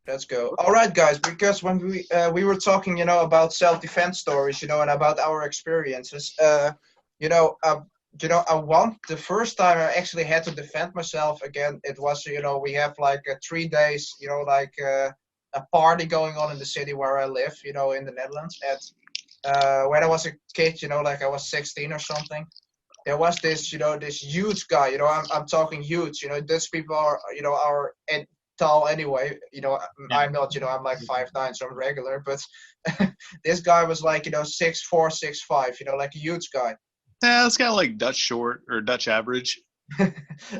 Let's go. All right, guys. Because when we were talking, about self-defense stories, and about our experiences, you know, uh, I want the first time I actually had to defend myself again. It was, we have like 3 days, like a party going on in the city where I live, in the Netherlands. At when I was a kid, like I was 16 or something. There was this, this huge guy. I'm talking huge. Dutch people are tall anyway. Yeah. I'm not. I'm like 5'9", so I'm regular. But this guy was like, 6'4", 6'5". Like a huge guy. Yeah, it's kind of like Dutch short or Dutch average.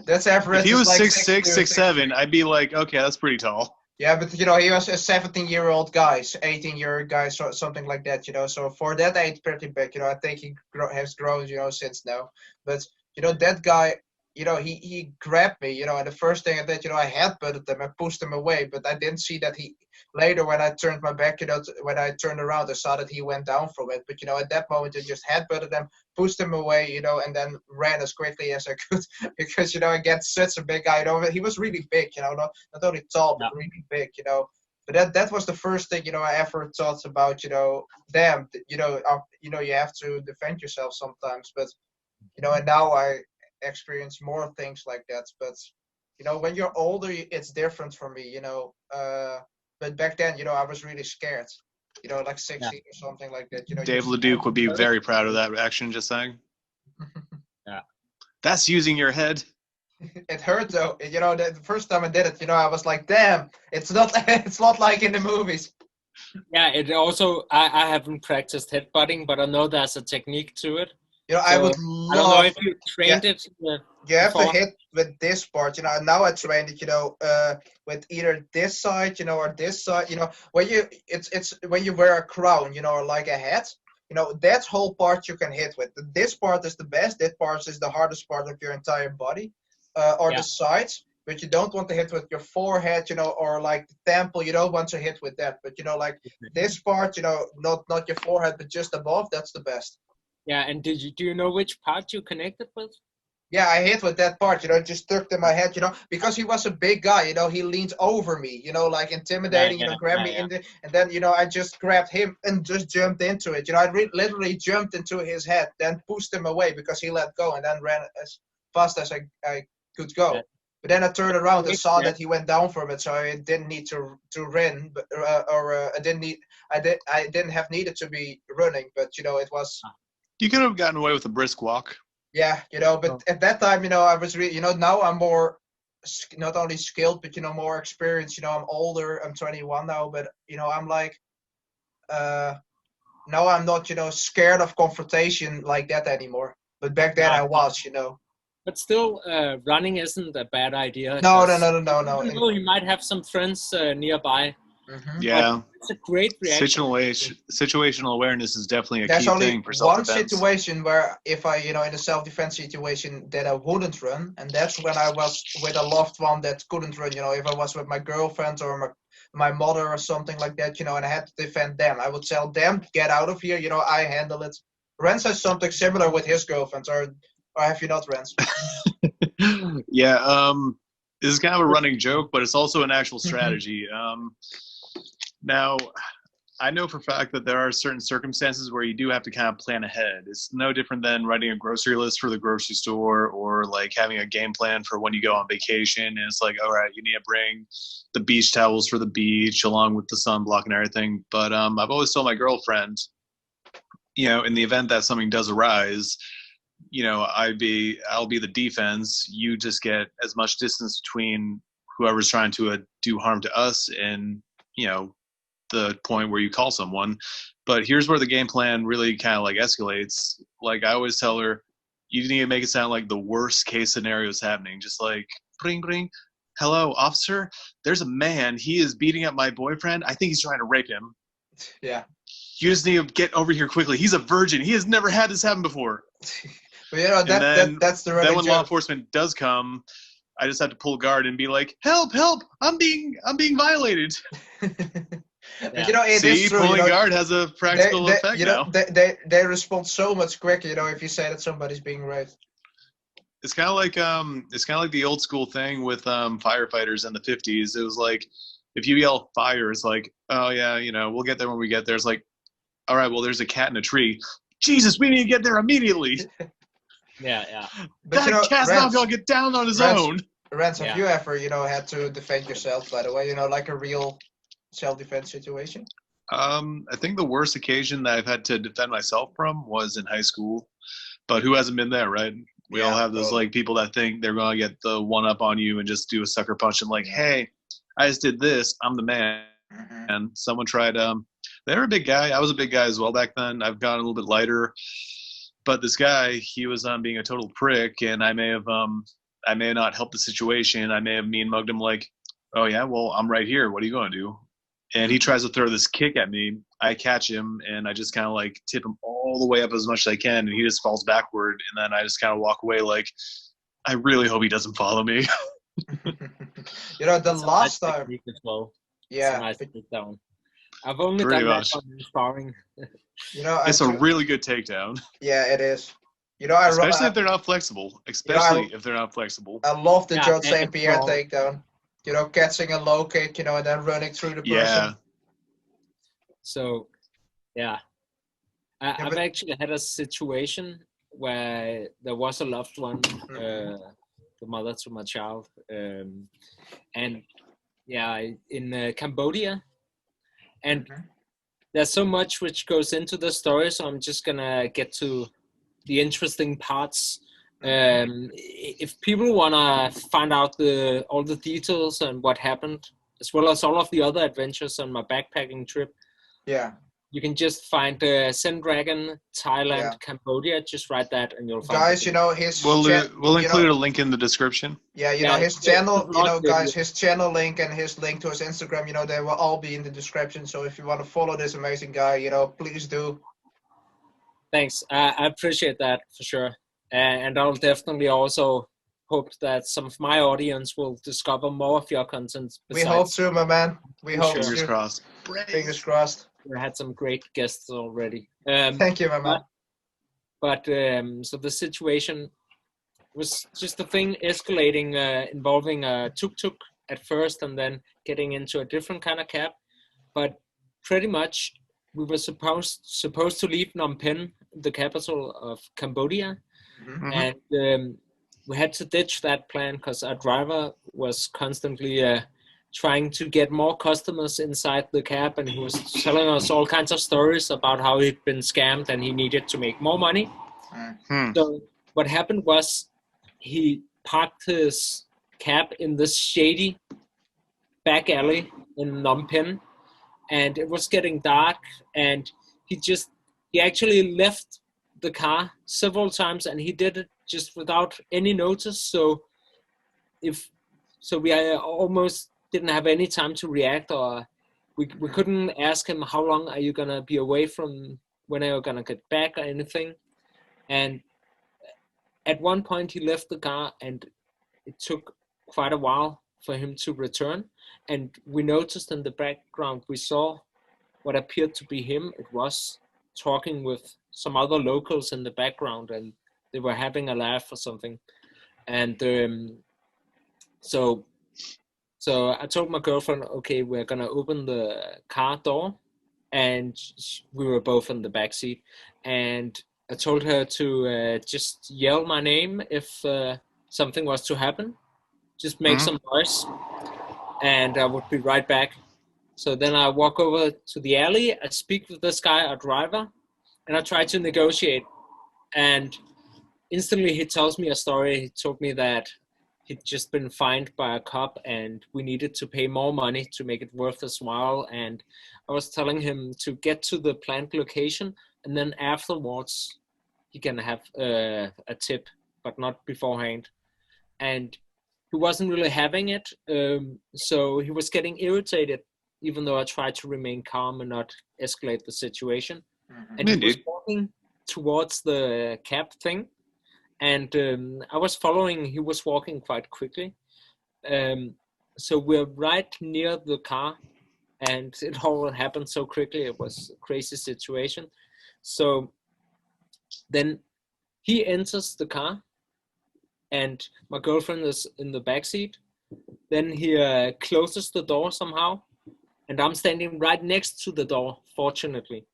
That's If average. he Is was like 6'6", 6'2", 6'7", I'd be like, okay, that's pretty tall. Yeah, but he was a 17-year-old guy, 18-year guy, so something like that. So for that age, pretty big. I think he has grown, since now. But that guy, he grabbed me, and the first thing I did, I headbutted him, I pushed him away, but I didn't see that he later when I turned my back, when I turned around, I saw that he went down from it. But at that moment, I just headbutted him, pushed him away, and then ran as quickly as I could because against such a big guy, he was really big, not only tall but really big, But that was the first thing I ever thought about. Damn, you have to defend yourself sometimes. But and now I experience more things like that. But when you're older, it's different for me. But back then, I was really scared. Like 16 or something like that. Dave LeDuc would be very proud of that action. Just saying. Yeah. That's using your head. It hurt though. The first time I did it, I was like, damn, it's not it's not like in the movies. Yeah, it also I haven't practiced headbutting, but I know there's a technique to it. I would I love. don't know if you trained it. You have to before. hit with this part, Now I trained it, with either this side, or this side, When it's when you wear a crown, or like a hat, that whole part you can hit with. This part is the best. That part is the hardest part of your entire body, or the sides. But you don't want to hit with your forehead, or like the temple. You don't want to hit with that. But like this part, not your forehead, but just above. That's the best. Yeah, and do you know which part you connected with? Yeah, I hit with that part, just stuck in my head, because he was a big guy, he leaned over me, like intimidating, grabbed me in the, and then, I just grabbed him and just jumped into it. I literally jumped into his head, then pushed him away because he let go and then ran as fast as I could go. Yeah. But then I turned around and saw that he went down from it, so I didn't need to run, but, I didn't have needed to be running, but, it was. You could have gotten away with a brisk walk. Yeah, but at that time, I was really, now I'm more, not only skilled, but, more experienced. I'm older, I'm 21 now, but, I'm like, now I'm not, scared of confrontation like that anymore. But back then I was, But still, running isn't a bad idea. No. You might have some friends nearby. Mm-hmm. Yeah. It's a great reaction. Situational awareness is definitely a There's key only thing for one self-defense. situation where if I, in a self-defense situation that I wouldn't run, and that's when I was with a loved one that couldn't run, if I was with my girlfriend or my mother or something like that, and I had to defend them, I would tell them, get out of here, I handle it. Renz has something similar with his girlfriend, or have you not, Renz? Yeah, this is kind of a running joke, but it's also an actual strategy. Now, I know for a fact that there are certain circumstances where you do have to kind of plan ahead. It's no different than writing a grocery list for the grocery store or like having a game plan for when you go on vacation. And it's like, all right, you need to bring the beach towels for the beach along with the sunblock and everything. But I've always told my girlfriend, in the event that something does arise, I'll be the defense. You just get as much distance between whoever's trying to do harm to us and, the point where you call someone. But here's where the game plan really kind of like escalates. Like I always tell her, you need to make it sound like the worst case scenario is happening. Just like, ring, ring. Hello, officer. There's a man. He is beating up my boyfriend. I think he's trying to rape him. Yeah. You just need to get over here quickly. He's a virgin. He has never had this happen before. But that's the then when law enforcement does come, I just have to pull guard and be like, help, I'm being violated. But it is true. Pulling guard has a practical effect now. They respond so much quicker, if you say that somebody's being raped. It's kind of like the old school thing with firefighters in the 50s. It was like, if you yell fire, it's like, oh yeah, you know, we'll get there when we get there. It's like, all right, well, there's a cat in a tree. Jesus, we need to get there immediately. Yeah. But That cat's not Rance, gonna get down on his Rance, own. Rance, have Yeah. you ever, had to defend yourself, by the way, like a real self-defense situation? I think the worst occasion that I've had to defend myself from was in high school. But who hasn't been there, right? We all have those totally. like people that think they're gonna get the one up on you and just do a sucker punch and like, hey, I just did this, I'm the man. Mm-hmm. And someone tried they were a big guy. I was a big guy as well back then. I've gotten a little bit lighter. But this guy, he was being a total prick, and I may have not helped the situation. I may have mean mugged him like, oh yeah, well, I'm right here. What are you gonna do? And he tries to throw this kick at me. I catch him, and I just kind of like tip him all the way up as much as I can, and he just falls backward. And then I just kind of walk away like, I really hope he doesn't follow me. The last time. Well. Yeah. Nice takedown. I've only Pretty done much. that on sparring. It's a really good takedown. Yeah, it is. Especially if they're not flexible. If they're not flexible. I love the George and St. Pierre takedown. Catching a low kick, and then running through the person. Yeah. So, yeah. I've actually had a situation where there was a loved one, the mother to my child, and yeah, in Cambodia, and there's so much which goes into the story, so I'm just gonna get to the interesting parts. If people wanna find out all the details and what happened, as well as all of the other adventures on my backpacking trip, you can just find Zen Dragon, Thailand, Cambodia. Just write that, and you'll find. Guys, his. We'll include a link in the description. Yeah, his channel. Guys, his channel link and his link to his Instagram. They will all be in the description. So if you want to follow this amazing guy, please do. Thanks. I appreciate that for sure, and I'll definitely also hope that some of my audience will discover more of your content. We hope to, my man. We hope to. Fingers crossed. Fingers crossed. We had some great guests already. Thank you, my man. But so the situation was just a thing escalating, involving a tuk-tuk at first, and then getting into a different kind of cab. But pretty much, we were supposed to leave Phnom Penh, the capital of Cambodia, and we had to ditch that plan because our driver was constantly trying to get more customers inside the cab, and he was telling us all kinds of stories about how he'd been scammed and he needed to make more money. So what happened was he parked his cab in this shady back alley in Phnom Penh, and it was getting dark, and he actually left the car several times, and he did it just without any notice. So we almost didn't have any time to react, or we couldn't ask him, how long are you gonna be away from, when are you gonna get back, or anything. And at one point he left the car, and it took quite a while for him to return, and we noticed in the background, we saw what appeared to be him. It was talking with some other locals in the background, and they were having a laugh or something. And so I told my girlfriend, okay, we're gonna open the car door, and we were both in the back seat. And I told her to just yell my name if something was to happen, just make some noise, and I would be right back. So then I walk over to the alley, I speak with this guy, our driver, and I try to negotiate. And instantly he tells me a story. He told me that he'd just been fined by a cop, and we needed to pay more money to make it worth his while. And I was telling him to get to the planned location, and then afterwards he can have a tip, but not beforehand. And he wasn't really having it, so he was getting irritated, even though I tried to remain calm and not escalate the situation. And he was walking towards the cab thing, and I was following. He was walking quite quickly, so we're right near the car, and it all happened so quickly. It was a crazy situation. So then he enters the car, and my girlfriend is in the back seat, Then he closes the door somehow, and I'm standing right next to the door, fortunately.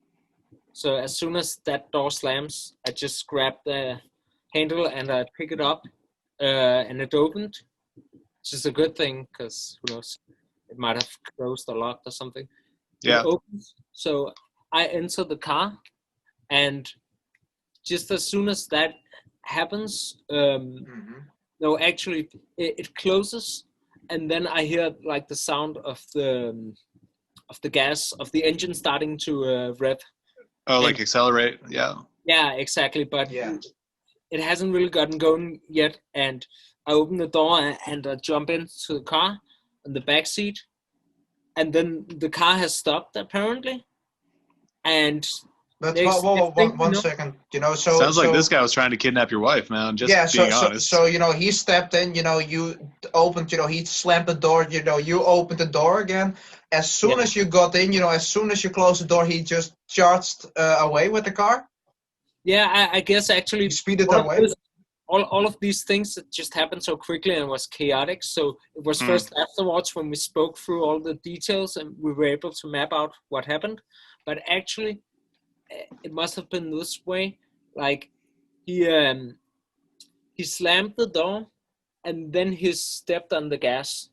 So as soon as that door slams, I just grab the handle and I pick it up, and it opened, which is a good thing because who knows, it might have closed or locked or something. Yeah. It opens, so I enter the car, and just as soon as that happens, no, actually, it closes, and then I hear like the sound of the gas of the engine starting to rev. Oh, like accelerate, yeah. Yeah, exactly. But it hasn't really gotten going yet, and I open the door and I jump into the car in the back seat, and then the car has stopped apparently. And But thing, one second, so sounds like this guy was trying to kidnap your wife, man. Just being honest. So he stepped in, you opened, he slammed the door, you opened the door again. As soon as you got in, as soon as you closed the door, he just charged away with the car. Yeah, I guess actually he speeded away. All of these things that just happened so quickly and was chaotic. So it was first afterwards when we spoke through all the details and we were able to map out what happened. But actually, it must have been this way. Like he slammed the door and then he stepped on the gas,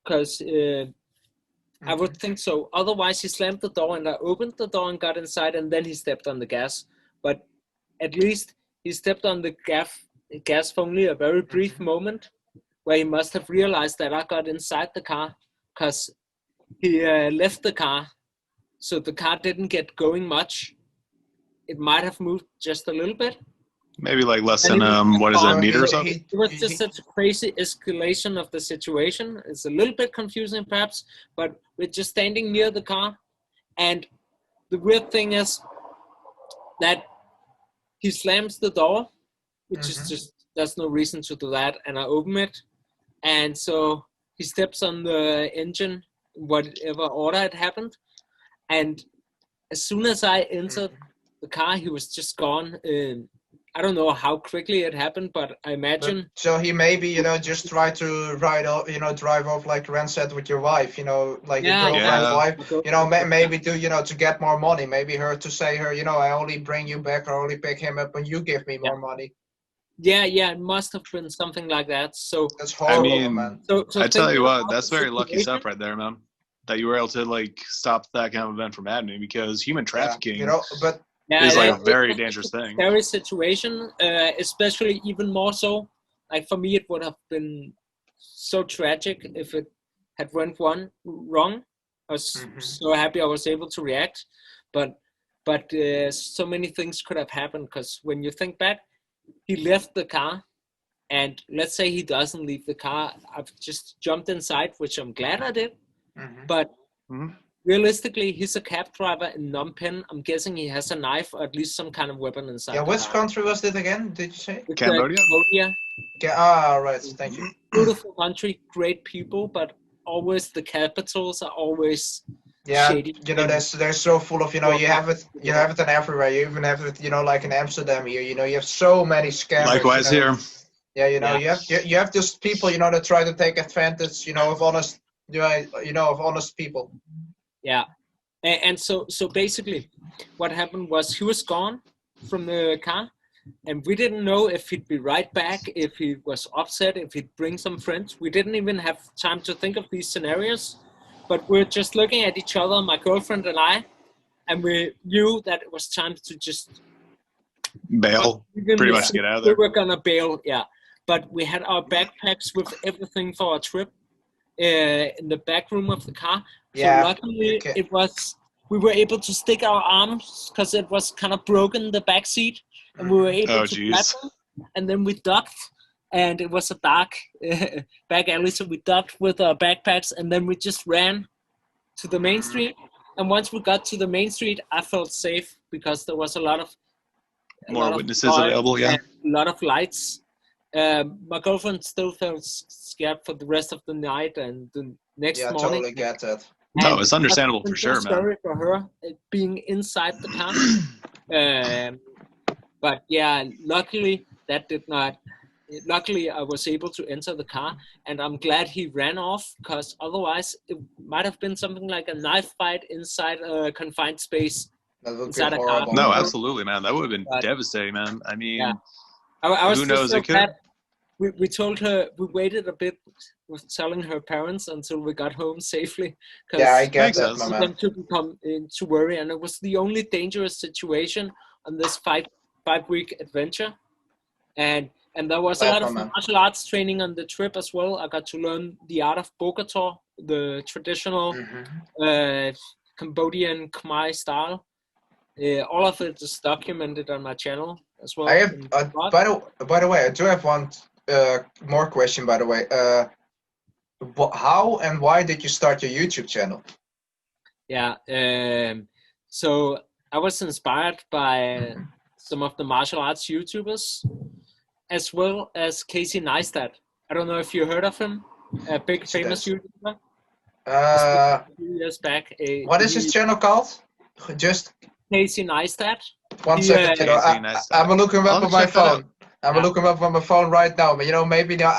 because I would think so. Otherwise, he slammed the door and I opened the door and got inside, and then he stepped on the gas. But at least he stepped on the gas for only a very brief moment, where he must have realized that I got inside the car, because he left the car, so the car didn't get going much. It might have moved just a little bit. Maybe like less than what is it, a meter or something? It was just such a crazy escalation of the situation. It's a little bit confusing perhaps, but we're just standing near the car, and the weird thing is that he slams the door, which is just, there's no reason to do that, and I open it, and so he steps on the engine, whatever order it happened, and as soon as I entered the car, he was just gone. I don't know how quickly it happened, but I imagine. So he maybe, just tried to drive off like Ren said with your wife, like your girlfriend's wife, maybe to get more money. Maybe to say her, I only bring you back or only pick him up when you give me more money. Yeah, it must have been something like that. So that's horrible, man. So I tell you what, that's very lucky stuff right there, man. That you were able to like stop that kind of event from happening, because human trafficking. But. It's like a very dangerous thing. Scary situation, especially even more so. Like for me, it would have been so tragic if it had went wrong. I was so happy I was able to react, but so many things could have happened, because when you think back, he left the car, and let's say he doesn't leave the car, I've just jumped inside, which I'm glad I did, but. Realistically, he's a cab driver in Phnom Penh. I'm guessing he has a knife or at least some kind of weapon inside. Yeah, which country was it again? Did you say? Cambodia. Right. Thank you. Beautiful country, great people, but always the capitals are always shady. They're so full of you have it in everywhere. You even have it like in Amsterdam here. You have so many scammers. Likewise here. Yeah, you have just people that try to take advantage of honest of honest people. Yeah, and so basically what happened was he was gone from the car, and we didn't know if he'd be right back, if he was upset, if he'd bring some friends. We didn't even have time to think of these scenarios, but we're just looking at each other, my girlfriend and I, and we knew that it was time to just bail, pretty much get out of there. We were gonna bail, yeah, but we had our backpacks with everything for our trip in the back room of the car. So luckily we were able to stick our arms, because it was kind of broken, the back seat, and we were able to grab them, and then we ducked, and it was a dark back alley, so we ducked with our backpacks, and then we just ran to the main street. And once we got to the main street, I felt safe, because there was a lot of witnesses available, a lot of lights. My girlfriend still felt scared for the rest of the night and the next morning. Yeah, totally get that. No, it's understandable for sure, man. Scary for her being inside the car. But yeah, luckily that did not luckily I was able to enter the car, and I'm glad he ran off, because otherwise it might have been something like a knife fight inside a confined space. That would be Inside a car. horrible. No, man. absolutely, man. That would have been But- devastating, man. I mean, Yeah. I was who just knows? so It could. glad. We told her, we waited a bit with telling her parents until we got home safely, because Yeah, I get Makes that, sense. my for man. them to become to worry, and it was the only dangerous situation on this five-week adventure, and there was a Glad lot for of man. martial arts training on the trip as well. I got to learn the art of Bokator, the traditional Mhm. Cambodian Khmer style. All of it is documented on my channel as well. I have, in the blog. by the way, I do have one more question. By the way, how and why did you start your YouTube channel? Yeah. So I was inspired by some of the martial arts YouTubers, as well as Casey Neistat. I don't know if you heard of him, a big Yes, he famous does. YouTuber. Uh, A few years back. what is his channel called? Just Casey Neistat. 1 He, second. You know, Casey Neistat. I'm gonna look him up I'll on my check that out. phone. I'm Yeah. gonna look him up on my phone right now. But you know, maybe now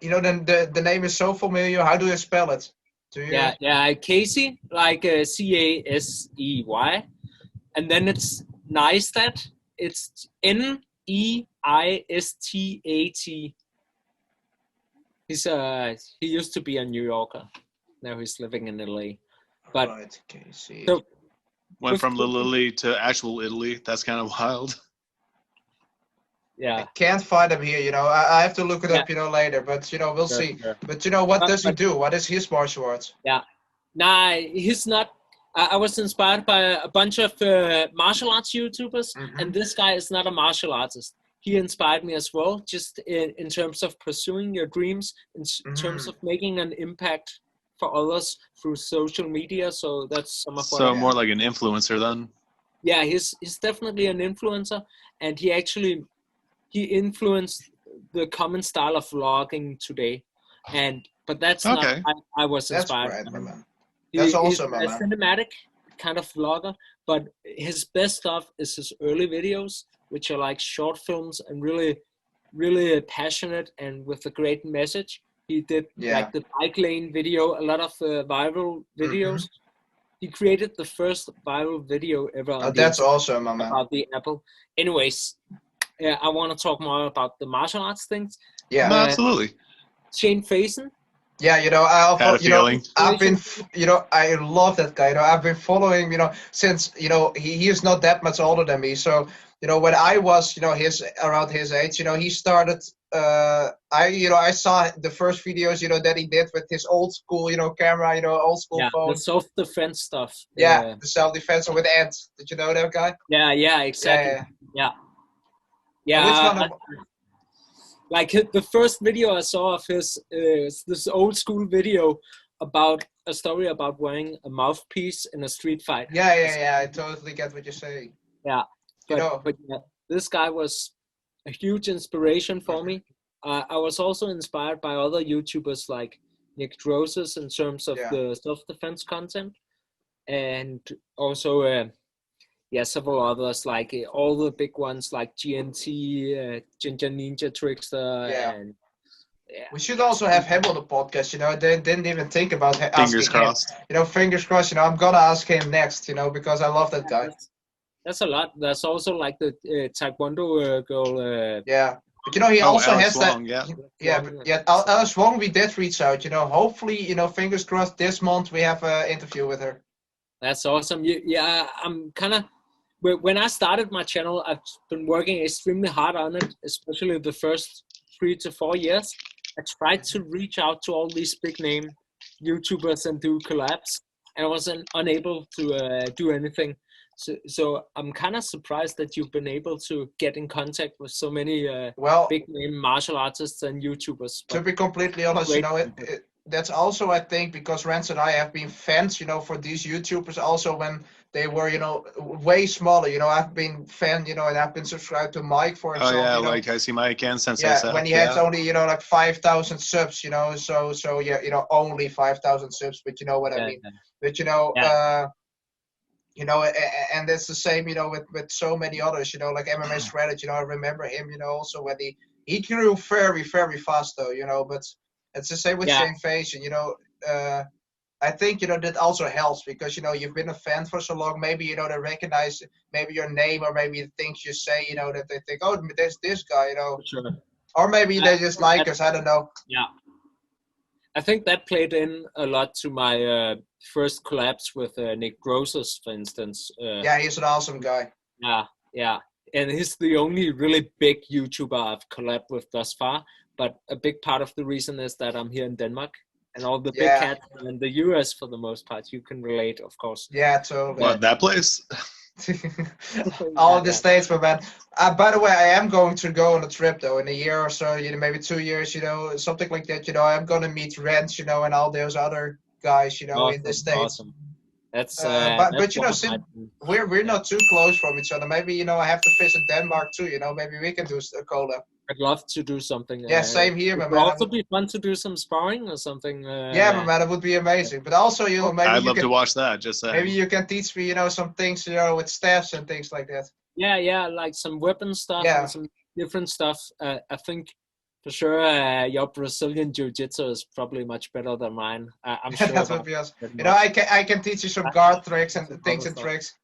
you know, the name is so familiar. How do you spell it? Do you? Yeah, Casey, like Casey, and then it's Neistat. It's Neistat. He used to be a New Yorker. Now he's living in LA. But Right, Casey. so Went from Little Italy to actual Italy. That's kind of wild. yeah, I can't find him here. You know, I have to look it Yeah. up. You know, later. But you know, we'll sure, see. sure. But you know, what does he But- do? What is his martial arts? Nah, he's not. I was inspired by a bunch of martial arts YouTubers, Mhm. and this guy is not a martial artist. He inspired me as well, just in terms of pursuing your dreams, in terms of making an impact for others through social media. So that's some of what. So more like an influencer then. Yeah, he's definitely an influencer, and he influenced the common style of vlogging today, but that's Okay. not I was That's inspired great, by. my man. That's awesome, He's my a man. cinematic kind of vlogger, but his best stuff is his early videos, which are like short films and really passionate and with a great message. He did Yeah. like the bike lane video, a lot of viral videos. He created the first viral video ever on Oh, the that's internet awesome, my man. about the Apple. Anyways, I want to talk more about the martial arts things. Yeah. No, absolutely. Shane Faison. Yeah, you know, Had a you know, feeling. I've been, you know, I love that guy. You know, I've been following, you know, since, you know, he is not that much older than me. So, you know, when I was, you know, around his age, you know, he started. I saw the first videos, you know, that he did with his old school, you know, camera, you know, old school Yeah, phone. the self-defense stuff. Yeah, the self-defense with ants. Did you know that guy? Yeah, exactly. Yeah. Yeah. Which one? Like the first video I saw of his is this old school video about a story about wearing a mouthpiece in a street fight. Yeah. I totally get what you're saying. Yeah, You know. but yeah, this guy was a huge inspiration for me. I was also inspired by other YouTubers like Nick Droses in terms of Yeah. the self-defense content, and also several others like all the big ones like GNT, Ginger Ninja Trickster, Yeah. and We should also have him on the podcast. You know, they didn't even think about asking Fingers him. crossed. You know, fingers crossed. You know, I'm gonna ask him next. You know, because I love that guy. That's a lot. There's also like the Taekwondo girl. Yeah, but you know, he also Alice has Wong, that. yeah. Alice Wong, we did reach out. You know, hopefully, you know, fingers crossed. This month we have an interview with her. That's awesome. Yeah, I'm kind of. When I started my channel, I've been working extremely hard on it, especially the first 3 to 4 years. I tried to reach out to all these big name YouTubers and do collabs, and I wasn't unable to do anything. So I'm kind of surprised that you've been able to get in contact with so many Well, big name martial artists and YouTubers. to be completely honest, you know, that's also, I think, because Rance and I have been fans, you know, for these YouTubers also when they were, you know, way smaller. You know, I've been fan, you know, and I've been subscribed to Mike, for Oh example. yeah, you know. like I see Mike and Sensei Yeah, Seth, when he had only, you know, like 5,000 subs, you know, so yeah, you know, only 5,000 subs, but you know what I mean. But you know, and that's the same, you know, with so many others, you know, like MMA Strategy. You know, I remember him, you know, also when he he grew very, very fast though, you know. But it's the same with Yeah. Shane Faison, you know. I think, you know, that also helps because, you know, you've been a fan for so long. Maybe, you know, they recognize maybe your name or maybe the things you say, you know, that they think, oh, there's this guy, you know. For sure. Or maybe they just like us. I don't know. Yeah. I think that played in a lot to my first collabs with Nick Grosses, for instance. Yeah, he's an awesome guy. Yeah. And he's the only really big YouTuber I've collabed with thus far. But a big part of the reason is that I'm here in Denmark. And all the big cats are in the US for the most part. You can relate, of course. Yeah, totally. What, that place? All of the states, but man. By the way, I am going to go on a trip though in a year or so, you know, maybe 2 years, you know, something like that. You know, I'm gonna meet Rent, you know, and all those other guys, you know, in the states. Awesome. That's but you know, since we're not too close from each other, maybe, you know, I have to visit Denmark too. You know, maybe we can do a collab. I'd love to do something. Yeah, same here, it man. would also be fun to do some sparring or something. Yeah, man, it would be amazing. But also, you know, maybe I'd love to watch that. Just saying. Maybe you can teach me, you know, some things, you know, with staffs and things like that. Yeah, like some weapon stuff and some different stuff. I think for sure your Brazilian jiu-jitsu is probably much better than mine. I'm sure that would be awesome. You know, I can teach you some guard tricks and things and tricks.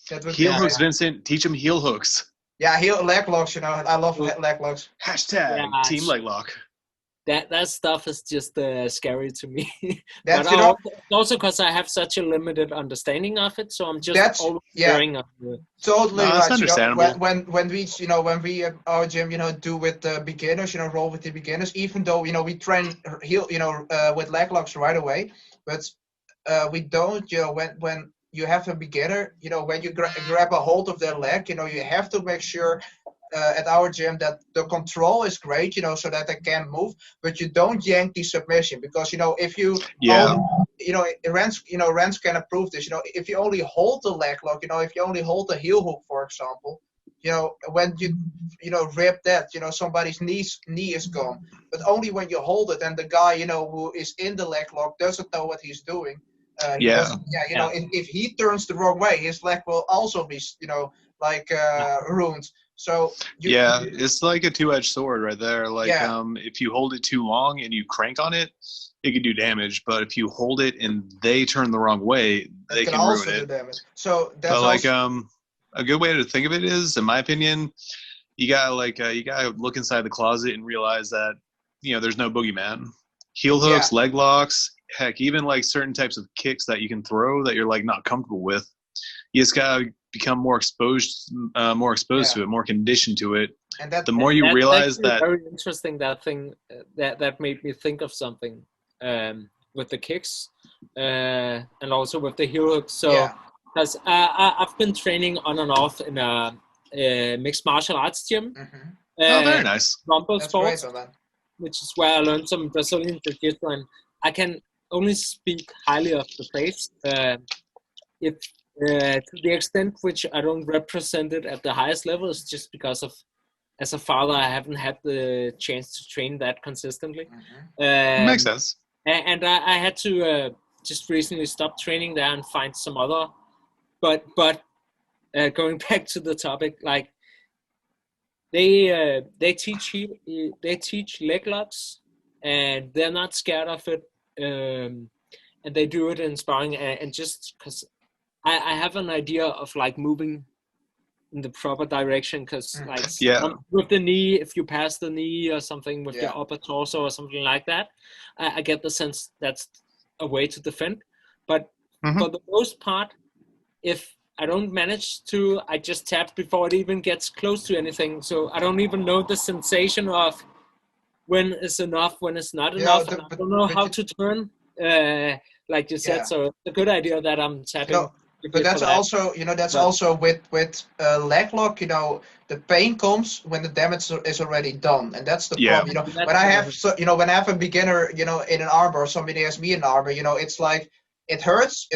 Heel hooks, Vincent. Teach him heel hooks. Yeah, leg locks, you know. I love leg locks. Hashtag team leg lock. That stuff is just scary to me. That's, but you know, also because I have such a limited understanding of it, so I'm just always hearing of it. Totally right. That's understandable. You know, when we at our gym, you know, do with the beginners, you know, roll with the beginners, even though, you know, we train heel, you know, with leg locks right away, but we don't, you know, when you have a beginner, you know, when you grab a hold of their leg, you know, you have to make sure at our gym that the control is great, you know, so that they can move, but you don't yank the submission because, you know, if you, you know, Rens can approve this, you know, if you only hold the leg lock, you know, if you only hold the heel hook, for example, you know, when you know, rip that, you know, somebody's knee is gone, but only when you hold it and the guy, you know, who is in the leg lock doesn't know what he's doing. You know, if he turns the wrong way, his leg will also be, you know, like ruined. So it's like a two-edged sword right there. Like if you hold it too long and you crank on it, it could do damage. But if you hold it and they turn the wrong way, they can ruin it. Do damage. So that's like a good way to think of it is, in my opinion, you gotta look inside the closet and realize that, you know, there's no boogeyman. Heel hooks, leg locks. Heck, even like certain types of kicks that you can throw that you're like not comfortable with, you just gotta become more exposed to it, more conditioned to it. And that, the more you realize that. Very interesting, that thing that made me think of something with the kicks and also with the heel hooks. So because I've been training on and off in a mixed martial arts gym. Oh, very nice. Rumble Sports, which is where I learned some Brazilian jiu-jitsu, and I can only speak highly of the place. If to the extent which I don't represent it at the highest level is just because of, as a father, I haven't had the chance to train that consistently. Makes sense. And I had to just recently stop training there and find some other. But going back to the topic, like they teach leg locks, and they're not scared of it. And they do it in sparring, and just because I have an idea of like moving in the proper direction, because like with the knee, if you pass the knee or something with your upper torso or something like that, I get the sense that's a way to defend. But for the most part, if I don't manage to, I just tap before it even gets close to anything, so I don't even know the sensation of when is enough, when it's not enough, and I don't know how to turn, like you said. So it's a good idea that I'm tapping. But that's also, you know, that's also with leg lock, you know, the pain comes when the damage is already done, and that's the problem. You know, when I have a beginner, you know, in an armbar, or somebody has me in an armbar, you know, it's like it hurts,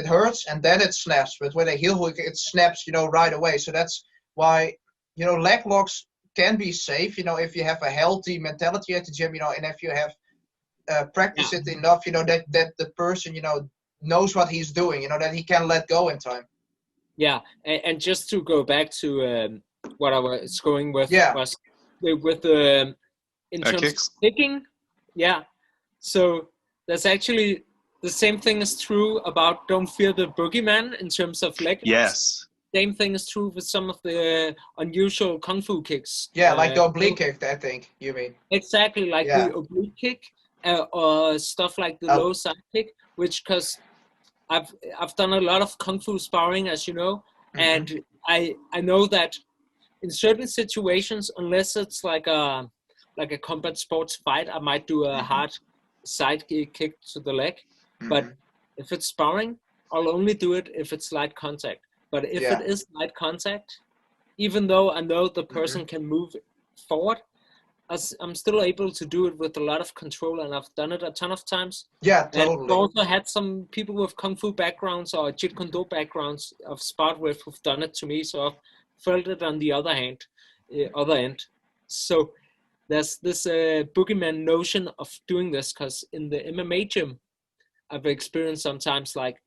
and then it snaps. But with a heel hook, it snaps, you know, right away. So that's why, you know, leg locks can be safe, you know, if you have a healthy mentality at the gym, you know, and if you have practiced it enough, you know, that the person, you know, knows what he's doing, you know, that he can let go in time. Yeah, and just to go back to what I was going with was with the in terms kicks. of kicking. Yeah. So there's actually the same thing is true about Don't Fear the Boogeyman in terms of leg kicks. Yes. Same thing is true with some of the unusual kung fu kicks. Yeah, like the oblique kick, I think you mean. Exactly, like Yeah. the oblique kick or stuff like the low side kick, which because I've done a lot of kung fu sparring, as you know, and I know that in certain situations, unless it's like a combat sports fight, I might do a hard side kick to the leg. But if it's sparring, I'll only do it if it's light contact. But if it is light contact, even though I know the person can move forward, I'm still able to do it with a lot of control, and I've done it a ton of times. Yeah, and totally. I've also had some people with kung fu backgrounds or jeet kune do backgrounds I've sparred with who've done it to me, so I've felt it on the other end. So there's this boogeyman notion of doing this, because in the MMA gym, I've experienced sometimes like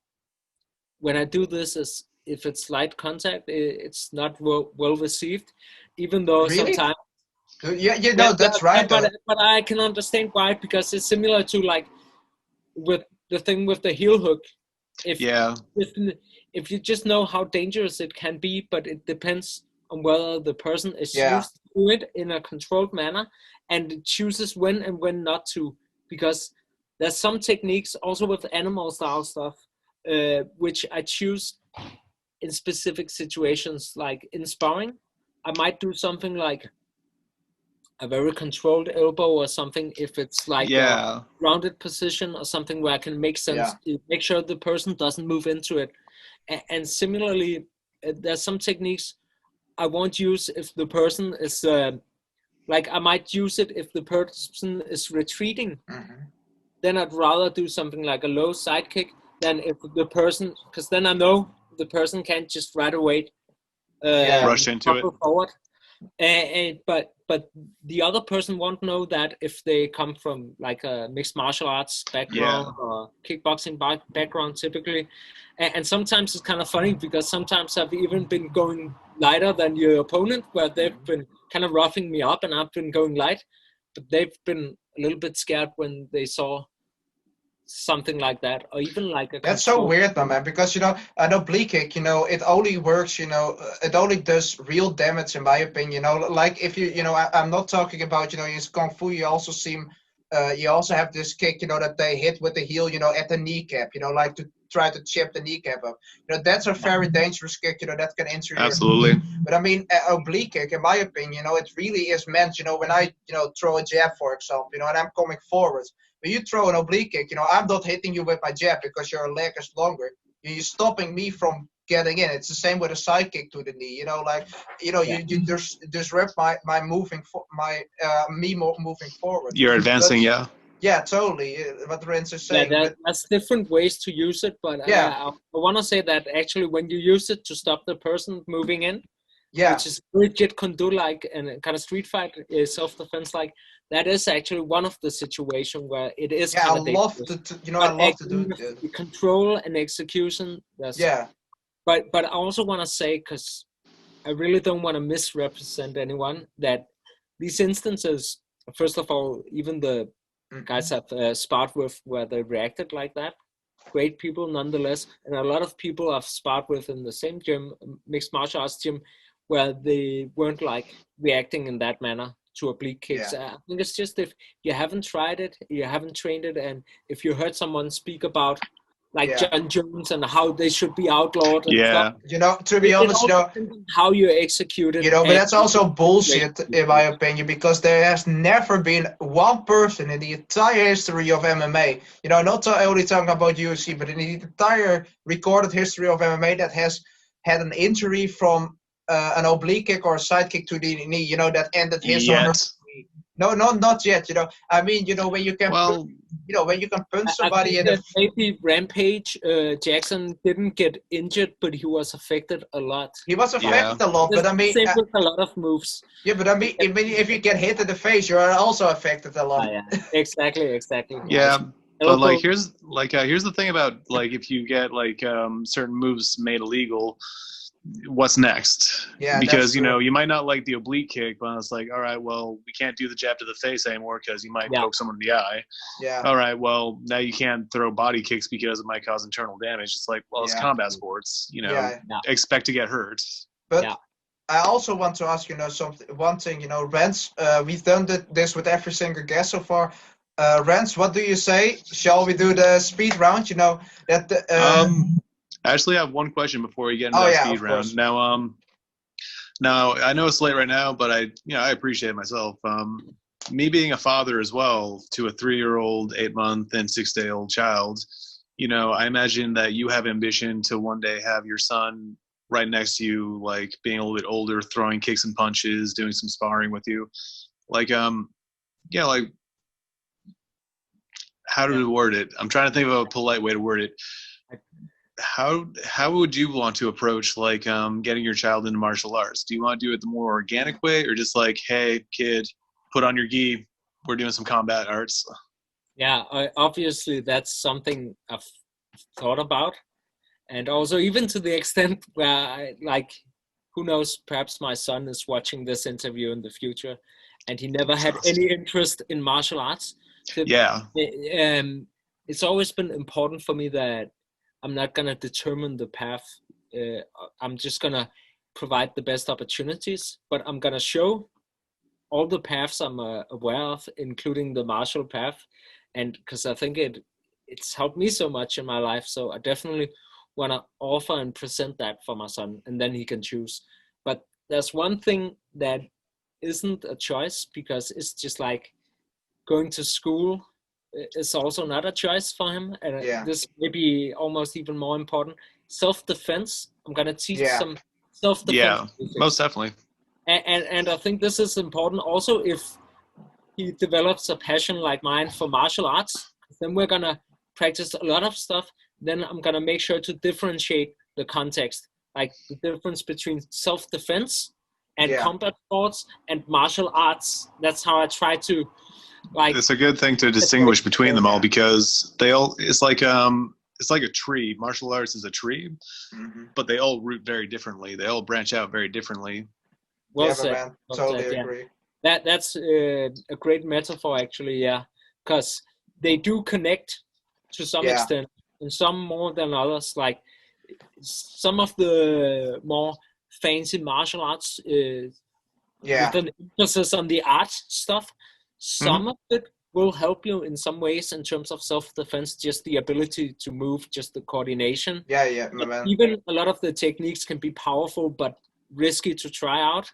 when I do this, if it's light contact, it's not well received, even though sometimes. Yeah, that's right. But I can understand why, because it's similar to like with the thing with the heel hook. If you just know how dangerous it can be, but it depends on whether the person is used to do it in a controlled manner and chooses when and when not to, because there's some techniques also with animal style stuff which I choose in specific situations. Like in sparring, I might do something like a very controlled elbow or something if it's like a grounded position or something where I can make sense, make sure the person doesn't move into it. And similarly, there's some techniques I won't use if the person is like, I might use it if the person is retreating. Then I'd rather do something like a low side kick than if the person, because then I know the person can't just right away rush into it forward. But the other person won't know that if they come from like a mixed martial arts background or kickboxing background typically. And sometimes it's kind of funny, because sometimes I've even been going lighter than your opponent, where they've been kind of roughing me up and I've been going light, but they've been a little bit scared when they saw something like that, or even like a That's so weird, man, because an oblique kick, it only works, it only does real damage in my opinion. Like if I'm not talking about, in kung fu you also seem you also have this kick, that they hit with the heel, at the kneecap, like to try to chip the kneecap up. That's a very dangerous kick, that can injure your knee. But I mean, oblique kick, in my opinion, it really is meant, when I, throw a jab, for example, and I'm coming forward. When you throw an oblique kick, I'm not hitting you with my jab because your leg is longer. You're stopping me from getting in. It's the same with a side kick to the knee. You disrupt my moving moving forward. You're advancing, Yeah, totally. What Renz is saying. That's different ways to use it, but I want to say that actually when you use it to stop the person moving in, which is very Jeet Kune Do like and kind of street fight self-defense like, that is actually one of the situations where it is kind of dangerous. I love to do the control and execution. But I also want to say, because I really don't want to misrepresent anyone, that these instances, first of all, even the guys I've sparred with where they reacted like that, great people nonetheless, and a lot of people I've sparred with in the same gym, mixed martial arts gym, where they weren't like reacting in that manner to oblique kicks. I think it's just if you haven't tried it, you haven't trained it, and if you heard someone speak about like John Jones and how they should be outlawed and stuff. To be honest, how you execute it. But that's also bullshit in my opinion, because there has never been one person in the entire history of MMA, not only talking about UFC, but in the entire recorded history of MMA that has had an injury from an oblique kick or a side kick to the knee, that ended his or her. No, not yet. I mean, when you can, when you can punch somebody in the. Maybe Rampage Jackson didn't get injured, but he was affected a lot. He was affected a lot, but I mean, same with a lot of moves. Yeah, but I mean, if you get hit in the face, you are also affected a lot. Exactly. Yeah. But like elbow. here's the thing about like if you get like certain moves made illegal, what's next? Yeah, that's Because you true. know you might not like the oblique kick, but it's like, all right, well we can't do the jab to the face anymore because you might Yeah, poke someone in the eye. Yeah, All right, well now you can't throw body kicks because it might cause internal damage. It's like, well, it's yeah, combat sports, you know, yeah. yeah, expect to get hurt. But yeah. I also want to ask, one thing, Rens, we've done this with every single guest so far. Rens, what do you say? Shall we do the speed round? That the, I actually have one question before we get into oh that yeah, speed of round. course. Now I know it's late right now, but I appreciate myself. Me being a father as well to a 3-year-old, 8-month, and 6-day-old child, I imagine that you have ambition to one day have your son right next to you, like being a little bit older, throwing kicks and punches, doing some sparring with you. Like, yeah, like how to word it? I'm trying to think of a polite way to word it. How would you want to approach like getting your child into martial arts? Do you want to do it the more organic way, or just like, hey kid, put on your gi, we're doing some combat arts? Yeah, obviously that's something I've thought about, and also even to the extent where who knows, perhaps my son is watching this interview in the future, and he never had any interest in martial arts. So, Yeah. it's always been important for me that I'm not gonna determine the path. I'm just gonna provide the best opportunities, but I'm gonna show all the paths I'm aware of, including the martial path, and because I think it's helped me so much in my life. So I definitely want to offer and present that for my son, and then he can choose. But there's one thing that isn't a choice, because it's just like going to school is also not a choice for him, and Yeah, this may be almost even more important. Self-defense. I'm gonna teach yeah, some self-defense Yeah, most basics, definitely. and I think this is important also if he develops a passion like mine for martial arts. Then we're gonna practice a lot of stuff. Then I'm gonna make sure to differentiate the context, like the difference between self-defense and yeah. combat sports and martial arts. That's how I try to like It's a good thing to separate distinguish between the. them all, Yeah. because it's like a tree. Martial arts is a tree, Hmm. but they all root very differently. They all branch out very differently. Well Yeah, my said. man. Well Totally said. Yeah. agree. That's a great metaphor, actually. Yeah, because they do connect to some Yeah, extent, and some more than others. Like some of the more fancy martial arts yeah. with an emphasis on the art stuff. Hmm. Some of it will help you in some ways in terms of self-defense, just the ability to move, just the coordination. Yeah, yeah, my But man. even a lot of the techniques can be powerful but risky to try out.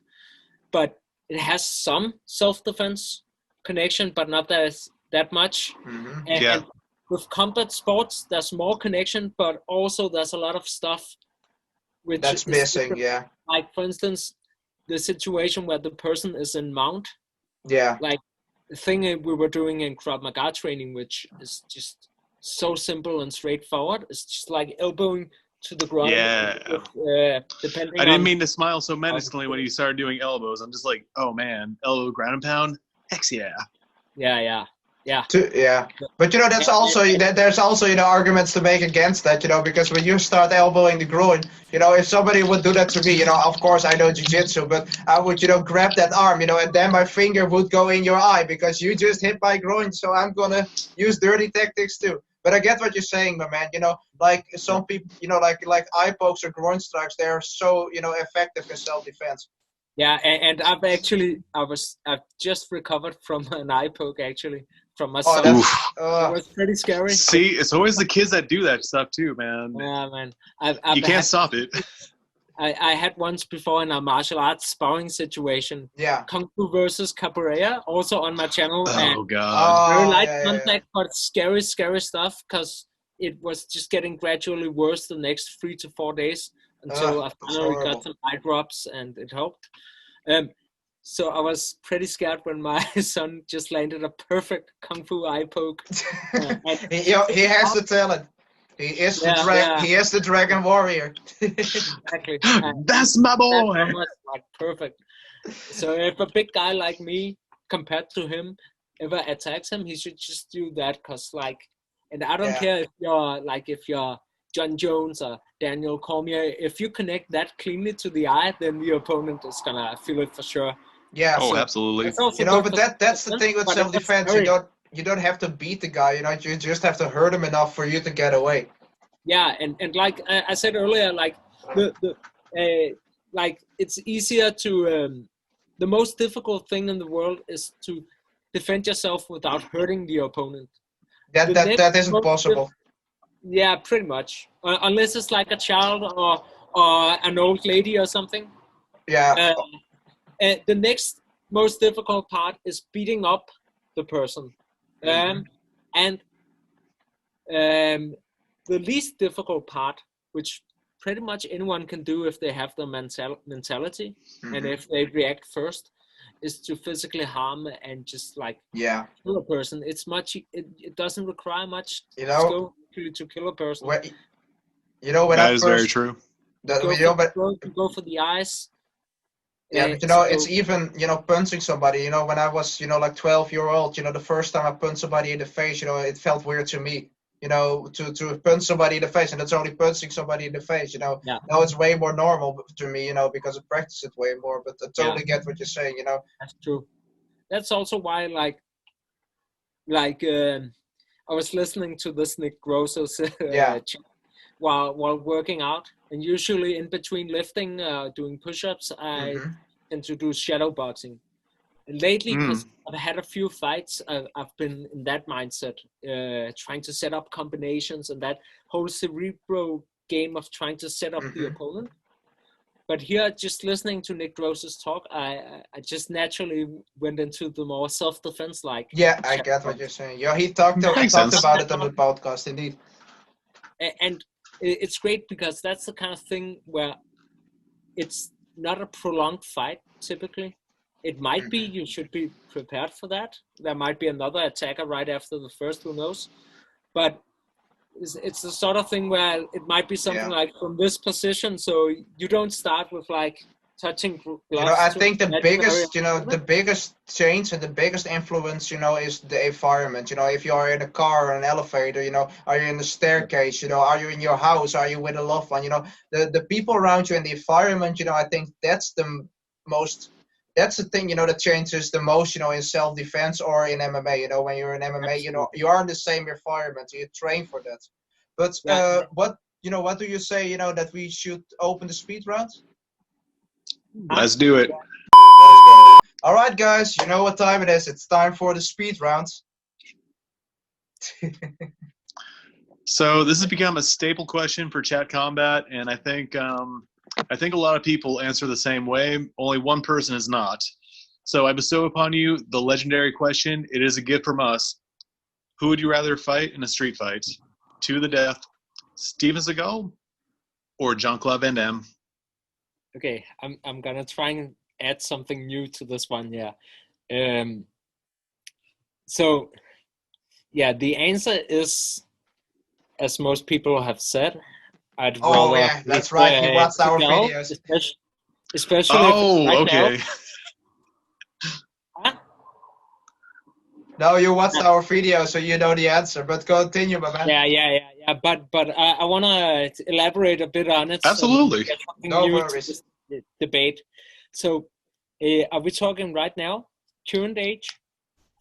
But it has some self-defense connection, but not that much. Hmm. Yeah. And with combat sports, there's more connection, but also there's a lot of stuff which That's is missing. different. Yeah, Like, for instance, the situation where the person is in mount, yeah, like the thing we were doing in Krav Maga training, which is just so simple and straightforward. It's just like elbowing to the ground, Yeah. I depending didn't on. mean to smile so menacingly when you started doing elbows. I'm just like, oh man, elbow ground and pound? Heck yeah. Yeah. yeah. But that's And, also that there's also arguments to make against that. Because when you start elbowing the groin, if somebody would do that to me, of course I know jiu-jitsu, but I would grab that arm, and then my finger would go in your eye because you just hit my groin, so I'm gonna use dirty tactics too. But I get what you're saying, my man. Like some people, like eye pokes or groin strikes, they're so effective in self-defense. yeah, and I've just recovered from an eye poke, actually, from my Oh, son. that's Oof. It was pretty scary. See, it's always the kids that do that stuff too, man. Yeah, man. You can't stop it. I had once before in a martial arts sparring situation, yeah. Kung Fu versus Capoeira, also on my channel, and Oh god. very Oh, light yeah. contact, but scary stuff, because it was just getting gradually worse the next 3 to 4 days until I That's finally horrible. got some eye drops, and it helped. So I was pretty scared when my son just landed a perfect Kung Fu eye poke. And he has the talent. He is yeah, He is the Dragon Warrior. exactly. That's my That boy. was like perfect. So if a big guy like me compared to him ever attacks him, he should just do that, because like And I don't care if you're John Jones or Daniel Cormier. If you connect that cleanly to the eye, then the opponent is gonna feel it for sure. Yeah. Oh, So absolutely. it's also You know, good but for that's the thing with but self-defense. You don't have to beat the guy. You know, you just have to hurt him enough for you to get away. Yeah, and like I said earlier, like like it's easier to the most difficult thing in the world is to defend yourself without hurting the opponent. That isn't possible. Yeah, pretty much. Unless it's like a child or an old lady or something. Yeah. The next most difficult part is beating up the person. And the least difficult part, which pretty much anyone can do if they have the mentality and if they react first, is to physically harm and just like kill a person. It's much. It doesn't require much skill to kill a person. You know, when that I is first, very true. Go for the eyes. Yeah, but you know, it's even, you know, punching somebody. You know, when I was, you know, like 12-year-old, you know, the first time I punched somebody in the face, you know, it felt weird to me. You know, to punch somebody in the face, and it's only punching somebody in the face. You know, now it's way more normal to me. You know, because I practice it way more. But I totally get what you're saying. You know, that's true. That's also why, I was listening to this Nick Gross's while working out, and usually in between lifting, doing push-ups, I tend to do shadow boxing. And lately, because I've had a few fights, I've been in that mindset, trying to set up combinations and that whole cerebral game of trying to set up the opponent. But here, just listening to Nick Gross's talk, I just naturally went into the more self-defense like. Yeah, I get what you're saying. Yeah, he talked about it on the podcast, indeed. And it's great because that's the kind of thing where it's not a prolonged fight typically. It might be, you should be prepared for that. There might be another attacker right after the first, who knows. But it's the sort of thing where it might be something like from this position, so you don't start with like touching gloves. You know, I think the biggest change and the biggest influence, you know, is the environment. You know, if you are in a car or an elevator, you know, are you in the staircase, you know, are you in your house, are you with a loved one, you know, the people around you and the environment, you know, I think that's the thing, you know, that changes the most, you know, in self-defense or in MMA. You know, when you're in MMA, you know, you are in the same environment, so you train for that. But what do you say, you know, that we should open the speed round? Let's do it. Let's go. All right, guys, you know what time it is. It's time for the speed round. So this has become a staple question for chatCOMBAT, and I think a lot of people answer the same way. Only one person is not. So I bestow upon you the legendary question. It is a gift from us. Who would you rather fight in a street fight? To the death, Steven Seagal or Jean-Claude Van Damme? Okay, I'm gonna try and add something new to this one. So yeah, the answer is, as most people have said, I'd rather. Yeah, that's right. He watched our videos. Especially okay. Huh? No, you watched our video, so you know the answer. But continue, my man. Yeah. But I want to elaborate a bit on it. Absolutely. So no worries. To this debate. So, are we talking right now? Current age,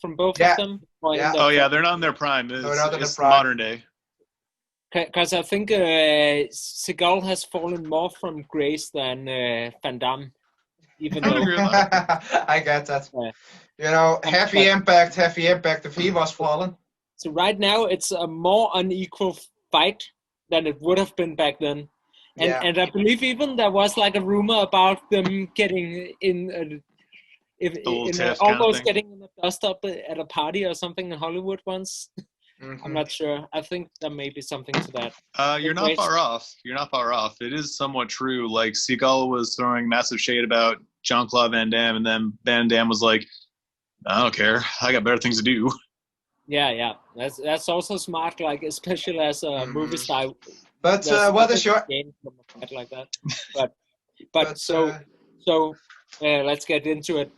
from both of them? Yeah. They're not in their prime. It's modern day. Because I think Seagal has fallen more from grace than Van Damme. Even though I get that. You know, heavy impact if he was fallen. So right now it's a more unequal fight than it would have been back then. And I believe even there was like a rumor about them getting almost getting in a dust up at a party or something in Hollywood once. I'm not sure. I think there may be something to that. You're not far off. It is somewhat true. Like Seagal was throwing massive shade about Jean-Claude Van Damme, and then Van Damme was like, I don't care. I got better things to do. Yeah. That's also smart, like especially as a movie star. But what is your game like that? But so let's get into it.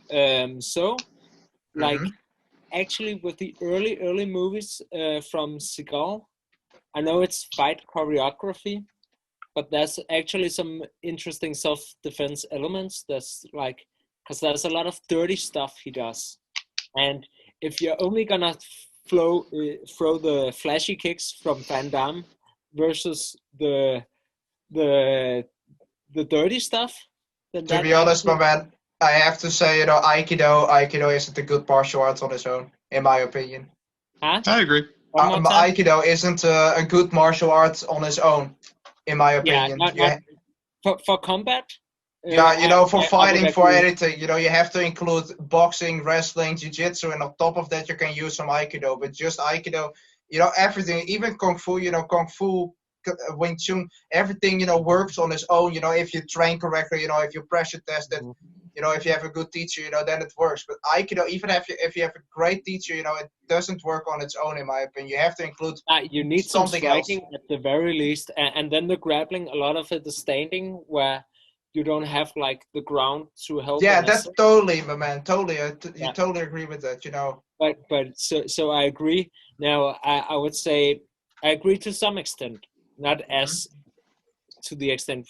actually with the early movies from Seagal, I know it's fight choreography, but there's actually some interesting self-defense elements. That's like, because there's a lot of dirty stuff he does, and if you're only gonna throw the flashy kicks from Van Damme versus the dirty stuff, then To be honest, my man, I have to say, Aikido isn't a good martial art on its own, in my opinion. Huh? I agree. One more time? Aikido isn't a good martial art on its own, in my opinion. Not for combat. For I fighting, would for agree. anything, you have to include boxing, wrestling, jiu-jitsu, and on top of that, you can use some Aikido. But just Aikido, everything, even Kung Fu, Kung Fu, Wing Chun, everything, works on its own. If you train correctly, if you pressure test it, if you have a good teacher, then it works. But Aikido, even if you have a great teacher, it doesn't work on its own, in my opinion. You have to include You need some something striking else. at the very least, and then the grappling. A lot of it is standing, where you don't have like the ground to help. Yeah, and that's assist. totally, my man. Totally, you Yeah. totally agree with that. But so I agree. Now I would say I agree to some extent, not as to the extent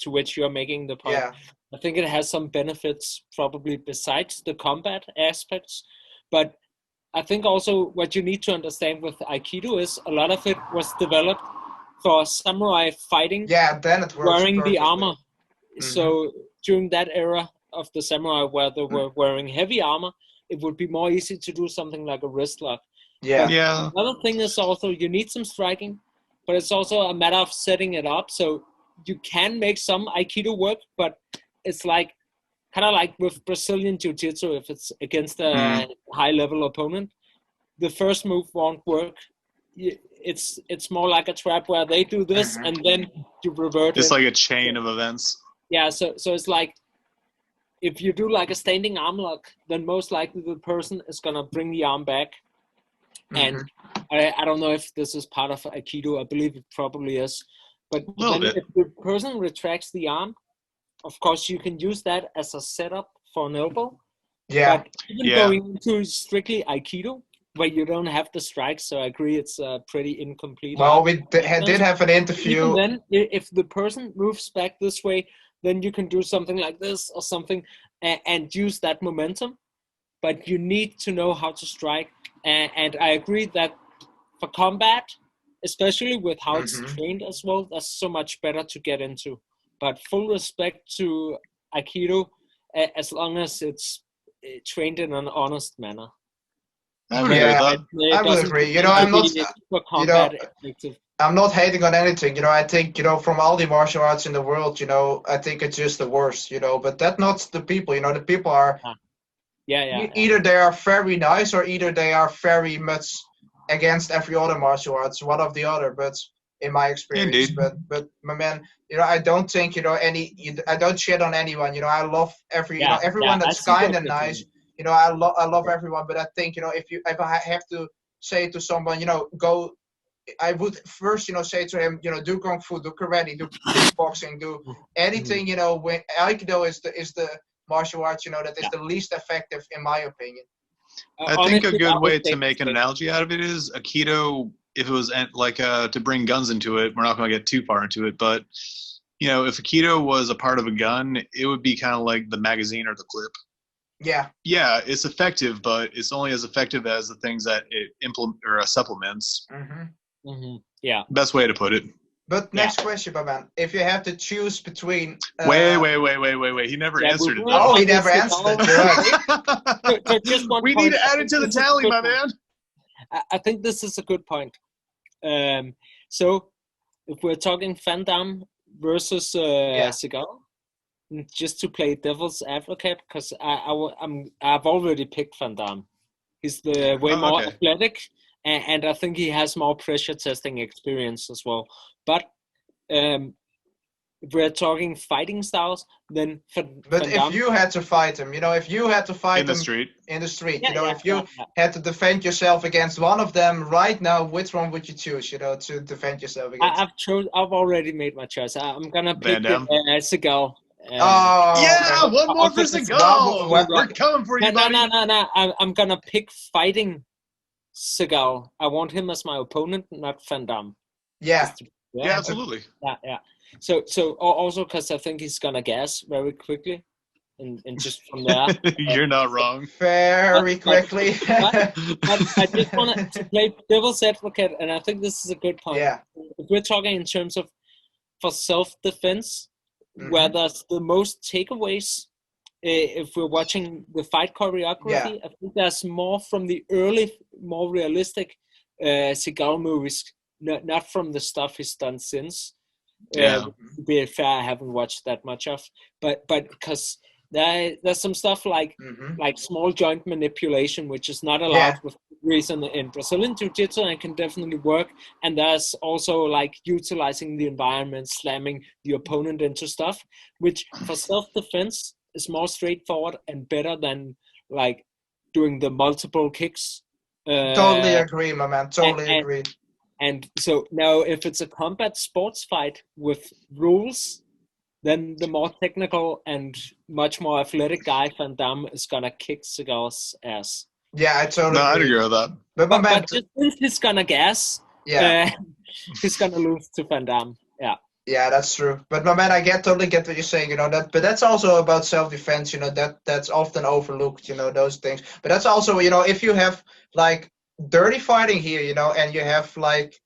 to which you're making the point. Yeah. I think it has some benefits probably besides the combat aspects, but I think also what you need to understand with Aikido is a lot of it was developed for samurai fighting, Yeah, then it works wearing the perfectly. armor. So during that era of the samurai where they were wearing heavy armor, it would be more easy to do something like a wrist lock. Yeah. Yeah. Another thing is also you need some striking, but it's also a matter of setting it up. So you can make some Aikido work, but it's like kind of like with Brazilian Jiu-Jitsu, if it's against a high-level opponent, the first move won't work. It's more like a trap where they do this and then you revert It's it. like a chain of events. Yeah, so it's like if you do like a standing arm lock, then most likely the person is gonna bring the arm back. And I don't know if this is part of Aikido. I believe it probably is. But then if the person retracts the arm, of course you can use that as a setup for an elbow. Yeah. But even going into strictly Aikido, where you don't have the strikes, so I agree it's pretty incomplete. Well, we did have an interview. Even then, if the person moves back this way, then you can do something like this or something and use that momentum. But you need to know how to strike. And I agree that for combat, especially with how it's trained as well, that's so much better to get into. But full respect to Aikido, as long as it's trained in an honest manner. I would agree with that. I would agree. I'm not hating on anything. I think, from all the martial arts in the world, I think it's just the worst, but that's not the people. The people are either they are very nice or either they are very much against every other martial arts, one of the other. But in my experience, but my man, I don't think I don't shit on anyone. I love everyone that's kind and nice. I love everyone, but I think if I have to say to someone, go, I would first say to him, do kung fu, do karate, do kickboxing, do anything. When Aikido is the martial arts, that is the least effective in my opinion. I think a good way to make an analogy out of it is Aikido. If it was like to bring guns into it, we're not going to get too far into it, but if Aikido was a part of a gun, it would be kind of like the magazine or the clip. Yeah. Yeah, it's effective, but it's only as effective as the things that it supplements. Yeah. Best way to put it. But next question, Baban. If you have to choose between... Wait. He never answered it, though. Oh, he never answered it. Just one we point. need to add it to the tally, my man. I think this is a good point. So, if we're talking Van Damme versus Seagal, just to play devil's advocate, because I've already picked Van Damme. He's the way more athletic, and I think he has more pressure testing experience as well. But if we're talking fighting styles, then But if you had to fight him, if you had to fight in the street, if you had to defend yourself against one of them right now, which one would you choose, to defend yourself against? I've already made my choice. I'm gonna pick Seagal. Yeah, one more for Seagal. We're coming for you, buddy. No. I'm gonna pick fighting Seagal. I want him as my opponent, not Van Damme. Yeah. Yeah, absolutely. Yeah. So also because I think he's gonna gas very quickly, and just from there. You're not wrong. Very quickly. But I just want to play devil's advocate, and I think this is a good point. Yeah. If we're talking in terms of for self-defense, where there's the most takeaways, if we're watching the fight choreography, I think there's more from the early, more realistic Seagal movies, not from the stuff he's done since. To be fair, I haven't watched that much of, but because there's some stuff like small joint manipulation, which is not allowed with reason in Brazilian Jiu-Jitsu and can definitely work. And there's also like utilizing the environment, slamming the opponent into stuff, which for self-defense is more straightforward and better than like doing the multiple kicks. Totally agree, my man. Totally agree. And so now if it's a combat sports fight with rules, then the more technical and much more athletic guy, Van Damme, is gonna kick Seagal's ass. Yeah, I totally agree. I'd agree with that. But just since he's gonna gas, he's gonna lose to Van Damme. Yeah. Yeah, that's true. But my man, I totally get what you're saying, you know, but that's also about self-defense, you know, that's often overlooked, you know, those things. But that's also, you know, if you have like dirty fighting here, you know, and you have like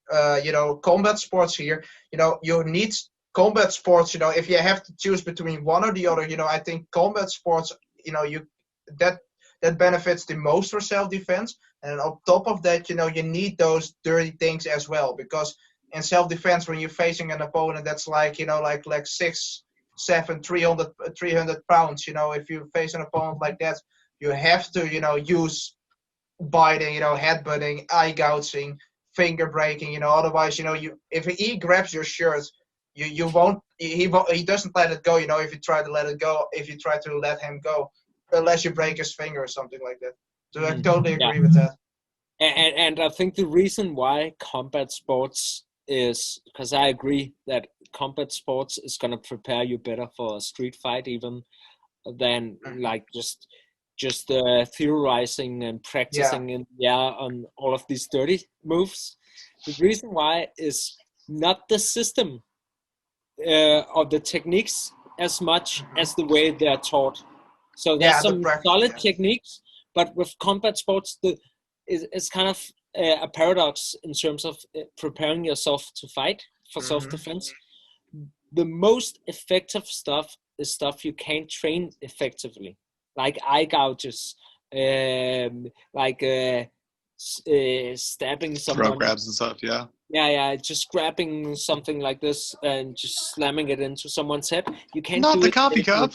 you know, combat sports here, you know, you need combat sports, you know, if you have to choose between one or the other, you know, I think combat sports, you know, that benefits the most for self-defense. And on top of that, you know, you need those dirty things as well, because in self-defense, when you're facing an opponent that's like, you know, like 6'7", 300 pounds, you know, if you face an opponent like that, you have to, you know, use biting, you know, headbutting, eye gouging, finger breaking, you know, otherwise, you know, if he grabs your shirt, he doesn't let it go, you know, if you try to let it go, if you try to let him go, unless you break his finger or something like that. So I totally agree with that. And I think the reason why combat sports is because I agree that combat sports is going to prepare you better for a street fight even than like just theorizing and practicing on all of these dirty moves. The reason why is not the system or the techniques as much as the way they're taught. So there's some solid techniques, but with combat sports, it's kind of a paradox in terms of preparing yourself to fight for self-defense. The most effective stuff is stuff you can't train effectively, like eye gouges, stabbing someone. Throat grabs and stuff, Yeah, just grabbing something like this and just slamming it into someone's head. You can't Not do the it coffee cup.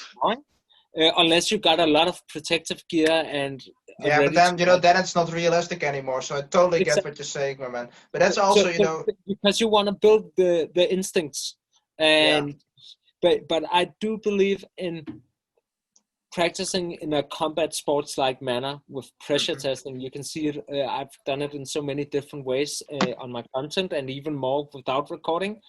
Unless you got a lot of protective gear and but then you know then it's not realistic anymore. So I totally get what you're saying, my man. But that's also you know because you want to build the instincts, and but I do believe in practicing in a combat sports like manner with pressure testing. You can see it. I've done it in so many different ways on my content, and even more without recording.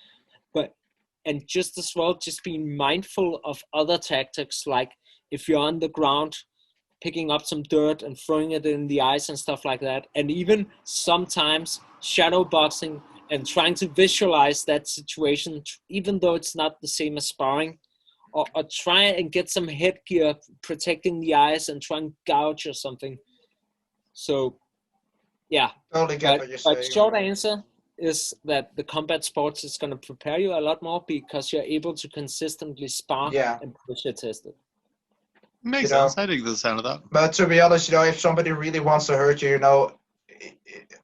And just as well, just being mindful of other tactics, like if you're on the ground, picking up some dirt and throwing it in the ice and stuff like that. And even sometimes shadow boxing and trying to visualize that situation, even though it's not the same as sparring, or try and get some headgear protecting the eyes and try and gouge or something. So, yeah. Totally get what you're saying. But short answer is that the combat sports is going to prepare you a lot more because you're able to consistently spar and pressure test it. Makes sense. I dig the sound of that. But to be honest, you know, if somebody really wants to hurt you, you know,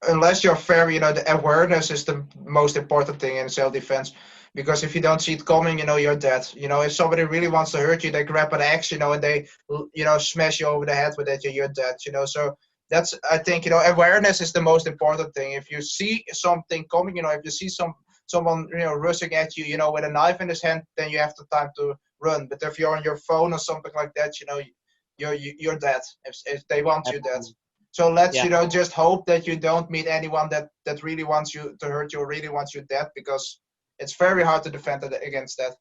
unless you're fair, you know, the awareness is the most important thing in self-defense. Because if you don't see it coming, you know, you're dead. You know, if somebody really wants to hurt you, they grab an axe, you know, and they, you know, smash you over the head with it, you're dead, you know. So that's, I think, you know, awareness is the most important thing. If you see something coming, you know, if you see someone, you know, rushing at you, you know, with a knife in his hand, then you have the time to run. But if you're on your phone or something like that, you know, you're dead. If they want you dead. So let's, you know, just hope that you don't meet anyone that really wants you to hurt you or really wants you dead, because it's very hard to defend against that.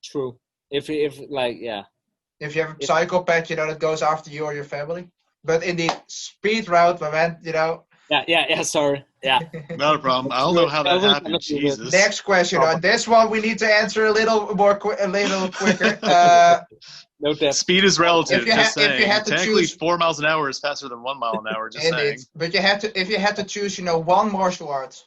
True. If like, yeah. If you have a psychopath, you know, that goes after you or your family. But in the speed route, my man, you know. Yeah. Sorry. Yeah. Not a problem. I don't know how that happened. Jesus. Next question. This one we need to answer a little more, a little quicker. No depth. Speed is relative. Just saying. If you had to Technically, choose, 4 miles an hour is faster than 1 mile an hour. Just saying. But if you had to choose, you know, one martial art,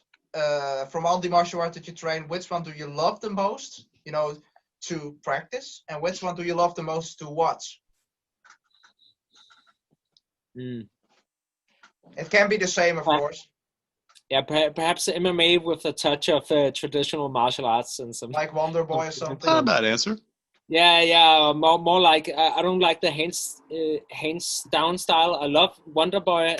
from all the martial arts that you train, which one do you love the most? You know, to practice, and which one do you love the most to watch? It can be the same, of course. Yeah, perhaps MMA with a touch of traditional martial arts and some. Like Wonder Boy or something. Not a bad answer. Yeah. More like I don't like the hands down style. I love Wonder Boy,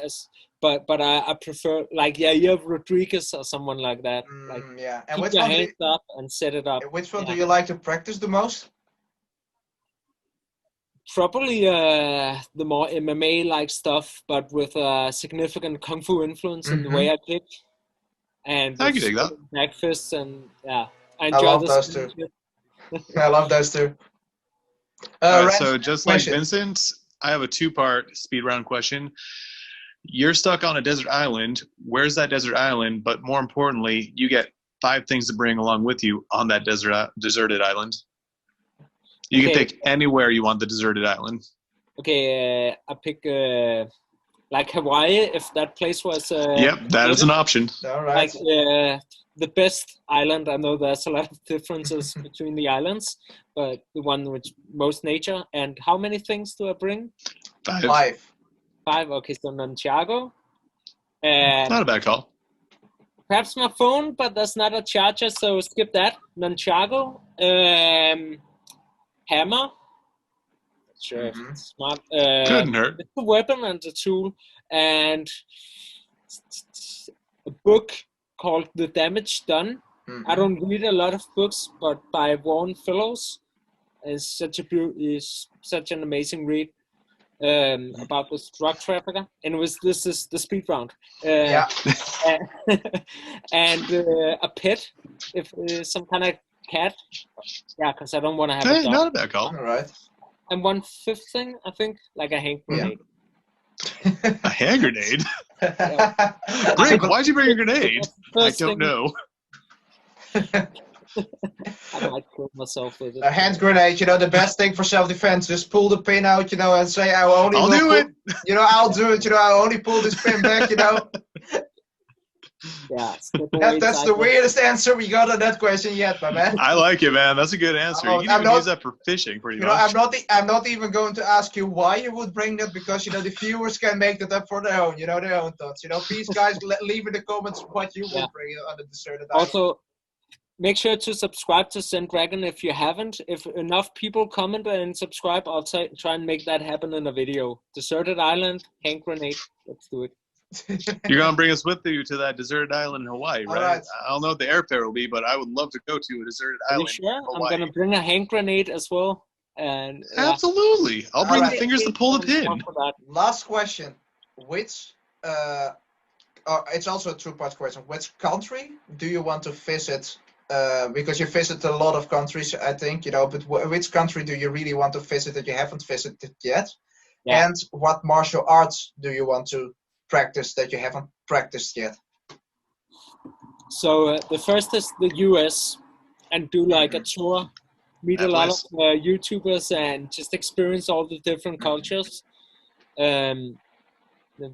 but I prefer like you have Rodriguez or someone like that. Like yeah. And keep which your one hands up and set it up. Which one do you like to practice the most? Probably the more MMA-like stuff, but with a significant kung fu influence in the way I kick. And I can dig that. Back fists and yeah, I love those two. I love those two. Right, so just like Vincent, I have a 2-part speed round question. You're stuck on a desert island. Where's that desert island? But more importantly, you get 5 things to bring along with you on that deserted island. You can pick anywhere you want the deserted island. Okay, I pick like Hawaii, if that place was. Yep, that is an option. All right. Like the best island. I know there's a lot of differences between the islands, but the one with most nature. And how many things do I bring? 5. 5. Okay, so Nunchago. Not a bad call. Perhaps my phone, but that's not a charger, so skip that. Nunchago. Hammer. Sure, if it's smart. Couldn't hurt. It's a weapon and a tool, and a book called The Damage Done. I don't read a lot of books, but by Warren Fellows is such an amazing read about this drug trafficker. Anyways, this is the speed round. Yeah. And a pet, if some kind of cat. Yeah, because I don't want to have a dog. Not a bad call. All right. And one 5th thing, I think, like a hand grenade. A hand grenade? Greg, why'd you bring a grenade? I don't know. I might kill myself with it. A hand grenade, you know, the best thing for self-defense. Just pull the pin out, you know, and say, I'll do it. You know, I'll do it. You know, I'll only pull this pin back, you know. Yeah, that's the weirdest answer we got on that question yet, my man. I like it, man. That's a good answer. You can even use that for fishing, pretty much. I'm not even going to ask you why you would bring that, because, you know, the viewers can make that up for their own, you know, their own thoughts. You know, please, guys, leave in the comments what you would bring on the deserted island. Also, make sure to subscribe to Zen Dragon if you haven't. If enough people comment and subscribe, I'll try and make that happen in a video. Deserted island, hand grenade. Let's do it. You're going to bring us with you to that deserted island in Hawaii, right? I don't know what the airfare will be, but I would love to go to a deserted island in Hawaii. I'm going to bring a hand grenade as well. And absolutely. I'll bring the fingers to pull the pin. Last question. Which, it's also a 2-part question. Which country do you want to visit? Because you visit a lot of countries, I think, you know, but which country do you really want to visit that you haven't visited yet? Yeah. And what martial arts do you want to practice that you haven't practiced yet? So the first is the US, and do like a tour, meet a lot of YouTubers and just experience all the different cultures. The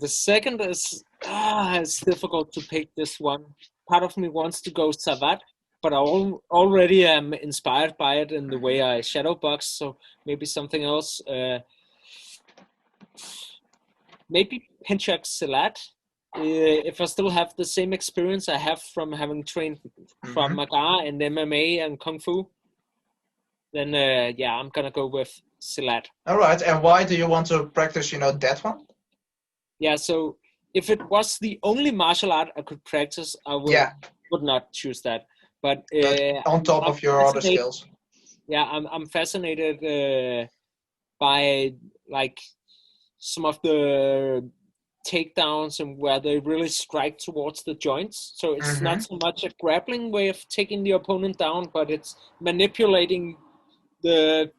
second is it's difficult to pick this one. Part of me wants to go Savat, but I already am inspired by it in the way I shadow box, so maybe something else. Maybe Penchak Silat, if I still have the same experience I have from having trained from Maga and MMA and Kung Fu, then I'm gonna go with Silat. All right, and why do you want to practice, you know, that one? Yeah, so if it was the only martial art I could practice, I would not choose that. But on top of your other skills. Yeah, I'm fascinated by like some of the takedowns and where they really strike towards the joints. So it's not so much a grappling way of taking the opponent down, but it's manipulating the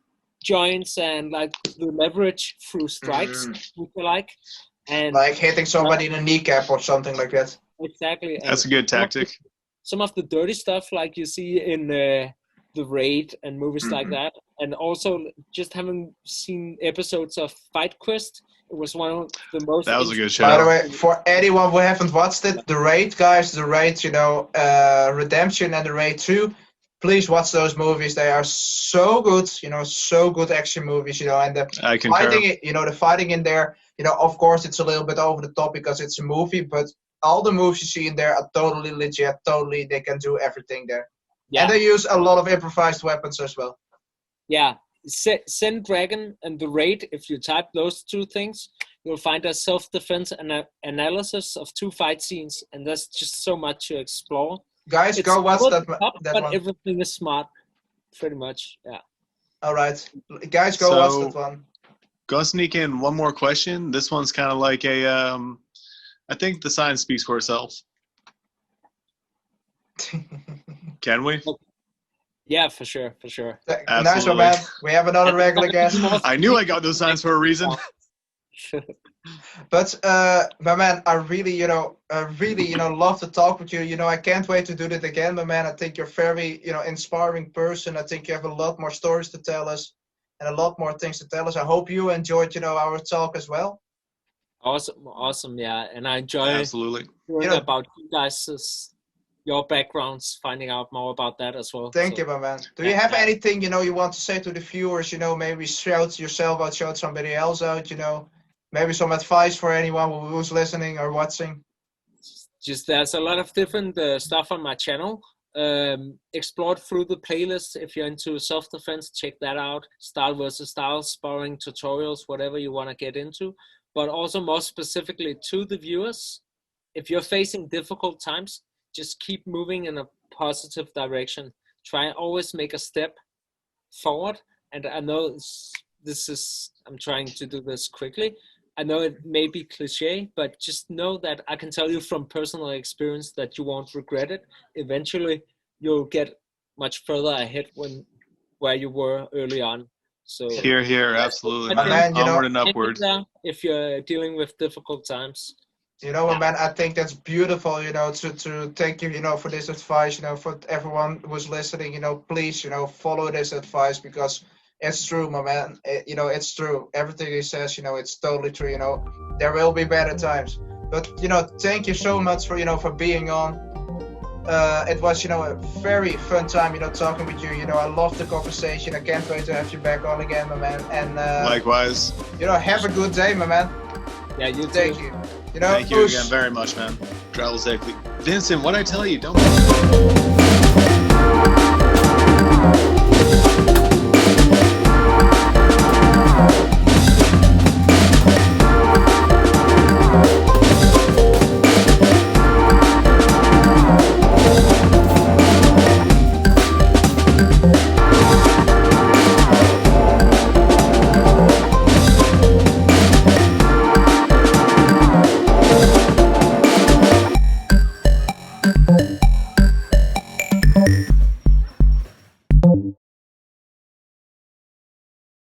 joints and like the leverage through strikes, which I like. And like hitting somebody in the kneecap or something like that. exactly. That's a good tactic. Some of the dirty stuff like you see in the Raid and movies like that, and also just having seen episodes of Fight Quest, it was one of the most. That was a good show. By the way, for anyone who haven't watched it, the Raid, guys, the Raid, Redemption and the Raid 2, please watch those movies. They are so good, so good action movies, and the I concur. fighting, the fighting in there, of course it's a little bit over the top because it's a movie, but all the moves you see in there are totally legit. Totally, they can do everything there. Yeah. And they use a lot of improvised weapons as well. Yeah, Zen Dragon and the Raid, if you type those two things, you'll find a self-defense analysis of 2 fight scenes, and there's just so much to explore. Guys, go watch that but one. Everything is smart, pretty much, yeah. All right. Guys, go watch that one. Go sneak in one more question. This one's kind of like a, I think the science speaks for itself. Can we? Yeah, for sure. Nice one, man. We have another regular guest. I knew I got those signs for a reason. But my man, I really, love to talk with you. I can't wait to do that again, my man. I think you're very, inspiring person. I think you have a lot more stories to tell us and a lot more things to tell us. I hope you enjoyed, our talk as well. Awesome, yeah. And I enjoy absolutely hearing about you guys, your backgrounds, finding out more about that as well. Thank you, my man. Do you have anything, you want to say to the viewers, maybe shout yourself out, shout somebody else out, maybe some advice for anyone who's listening or watching? Just there's a lot of different stuff on my channel. Explore through the playlist. If you're into self-defense, check that out. Style versus style, sparring tutorials, whatever you want to get into. But also more specifically to the viewers, if you're facing difficult times, just keep moving in a positive direction. Try and always make a step forward. And I know I'm trying to do this quickly. I know it may be cliche, but just know that I can tell you from personal experience that you won't regret it. Eventually, you'll get much further ahead where you were early on. So here, absolutely. Man, onward and upward. If you're dealing with difficult times. Man, I think that's beautiful, to thank you, for this advice, for everyone who's listening, please, follow this advice because it's true, my man. It's true. Everything he says, it's totally true, there will be better times. But, thank you so much for being on. It was, a very fun time, talking with you. I love the conversation. I can't wait to have you back on again, my man. And likewise. Have a good day, my man. Yeah, you too. Thank you. Thank you again very much, man. Travel safely. Vincent, what'd I tell you? Don't